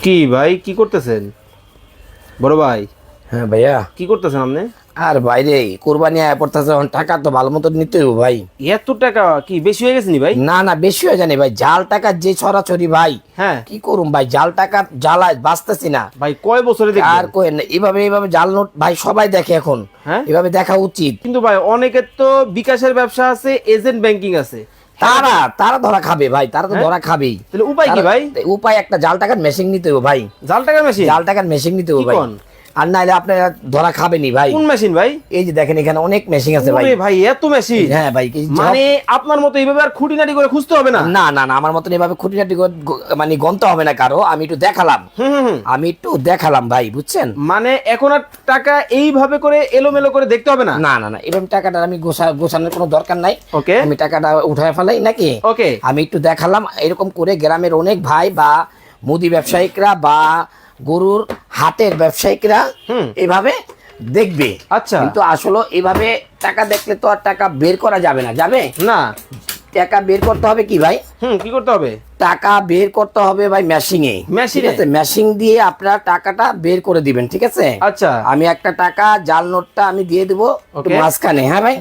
কি ভাই কি করতেছেন বড় ভাই? হ্যাঁ ভাইয়া। কি করতেছেন আপনি? আর বাইরে কোরবানি আয় পড়তেছে, টাকা তো ভালো মতো নিতে হবে ভাই। এত টাকা কি বেশি হয়ে গেছে নি ভাই? না না, বেশি হয়ে জানি ভাই, জাল টাকা যে ছড়াছড়ি ভাই। হ্যাঁ কি করুম ভাই, জাল টাকা জ্বালায় বাঁচতেছি না ভাই, কয় বছরে আর দেখবেন? কোয়েন না, এইভাবে জাল নোট ভাই সবাই দেখে এখন। হ্যাঁ এভাবে দেখা উচিত। কিন্তু ভাই অনেকের তো বিকাশের ব্যবসা আছে, এজেন্ট ব্যাংকিং আছে। তারা তারা ধরা খাবে ভাই, তারা তো হ্যাঁ? ধরা খাবেই। তাহলে উপায় কি ভাই? উপায় একটা, জাল টাকার মেশিন নিতে হবে ভাই। জাল টাকার মেশিন? জাল টাকার মেশিন নিতে হবে কি ভাই। কোন? আর নাইলে আপনারা ধরা খাবেনি ভাই। কোন মেশিন ভাই? এই যে দেখেন এখানে অনেক মেশিন আছে ভাই। ওরে ভাই এত মেশিন! হ্যাঁ ভাই, মানে আপনার মতো এইভাবে আর খুঁটিনাটি করে খুঁজতে হবে না? না না না, আমার মতন এভাবে খুঁটিনাটি মানে গন্তে হবে না কারো। আমি একটু দেখালাম, আমি একটু দেখালাম ভাই, বুঝছেন? মানে এখন আর টাকা এইভাবে করে এলোমেলো করে দেখতে হবে না? না না না, এরকম টাকাটা আমি গোছানোর কোনো দরকার নাই। ওকে আমি টাকাটা উঠায় ফেলাই নাকি। ওকে আমি একটু দেখালাম, এরকম করে গ্রামের অনেক ভাই বা মুদি ব্যবসায়িকরা বা গরুর হাটের ব্যবসায়িকরা এভাবে দেখবে। আচ্ছা কিন্তু আসলে এভাবে টাকা দেখলে তো আর টাকা বের করা যাবে না, যাবে না। টাকা বের করতে হবে কি ভাই? কি করতে হবে? টাকা বের করতে হবে ভাই মেশিনে। মেশিনে? ঠিক আছে, মেশিন দিয়ে আপনারা টাকাটা বের করে দিবেন, ঠিক আছে? আচ্ছা আমি একটা টাকা জাল নোটটা আমি দিয়ে দেবো একটু Okay. মাঝখানে। হ্যাঁ ভাই,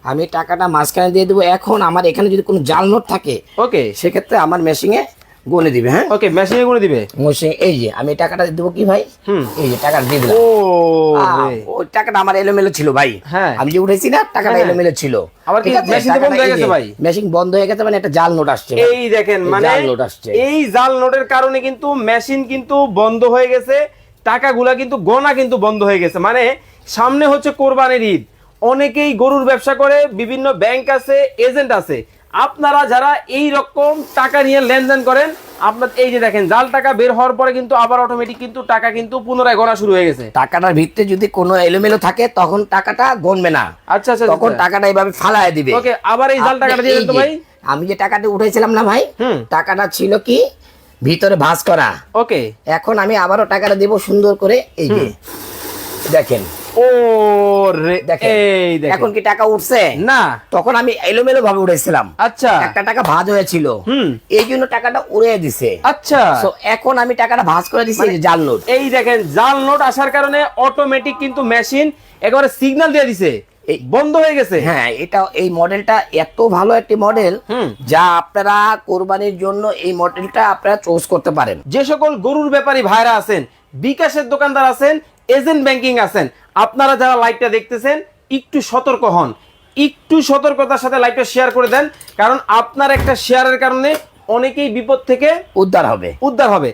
আমি টাকাটা মাঝখানে দিয়ে দেবো। এখন আমার এখানে যদি কোনো জাল নোট থাকে ওকে সেক্ষেত্রে আমার মেশিনে গুনে দিবে। হ্যাঁ ওকে, মেশিনে করে দিবে। মেশিন, এই যে আমি টাকাটা দেবো কি ভাই, এই যে টাকাটা দিয়ে দিলাম। ও রে। ওই টাকাটা আমার এলোমেলো ছিল ভাই। হ্যাঁ। আমি যে উঠেছি না, টাকাটা হ্যাঁ। এলোমেলো ছিল। আবার কি ঠিক আছে, মেশিন তো বন্ধ হয়ে গেছে ভাই? মেশিন বন্ধ হয়ে গেছে, মানে একটা জাল নোট আসছে ভাই। এই দেখেন, এই মানে জাল নোট আসছে। এই জাল নোটের কারণে কিন্তু মেশিন কিন্তু বন্ধ হয়ে গেছে, টাকাগুলা কিন্তু গোনা কিন্তু বন্ধ হয়ে গেছে। মানে সামনে হচ্ছে কোরবানির ঈদ, অনেকেই গরুর ব্যবসা করে, বিভিন্ন ব্যাংক আছে, এজেন্ট আছে। আপনারা যারা এই রকম টাকা নিয়ে লেনদেন করেন, আপনার এই যে দেখেন জাল টাকা বের হওয়ার পরে কিন্তু আবার অটোমেটিক কিন্তু টাকা কিন্তু পুনরায় গোনা শুরু হয়ে গেছে। টাকাটার ভিতরে যদি কোনো এলোমেলো থাকে তখন টাকাটা গণবে না। আচ্ছা আচ্ছা, তখন টাকাটা এইভাবে ফালায় দিবে। ওকে, আবার এই জাল আপনি টাকাটা দিয়ে এই দেন তো যে, ভাই। আমি যে টাকাটা উঠেছিলাম না ভাই, টাকাটা ছিল কি ভিতরে ভাঁজ করা। ওকে, এখন আমি আবারও টাকাটা দেব সুন্দর করে, এই যে দেখেন। ও রে, দেখেন এই দেখেন। এখন কি টাকা উঠছে না। তখন আমি এলোমেলো ভাবে উঠেছিলাম। আচ্ছা একটা টাকা ভাঁজ হয়েছিল, এই জন্য টাকাটা উড়ে দিছে। আচ্ছা, So, এখন আমি টাকাটা ভাঁজ করে দিছি, এই যে জাল নোট। এই দেখেন জাল নোট আসার কারণে অটোমেটিক কিন্তু মেশিন একেবারে সিগন্যাল দিয়ে দিছে, এই বন্ধ হয়ে গেছে। হ্যাঁ, এটা এই মডেলটা এত ভালো একটি মডেল, যা আপনারা কোরবানির জন্য এই মডেলটা আপনারা চুজ করতে পারেন। যে সকল গরুর ব্যাপারী ভাইরা আছেন, বিকাশের দোকানদার আছেন, এজেন্ট ব্যাংকিং আছেন, আপনারা যারা লাইভটা দেখতেছেন একটু সতর্ক হন, একটু সতর্কতার সাথে লাইভটা শেয়ার করে দেন, কারণ আপনার একটা শেয়ারের কারণে অনেকেই বিপদ থেকে উদ্ধার হবে। উদ্ধার হবে।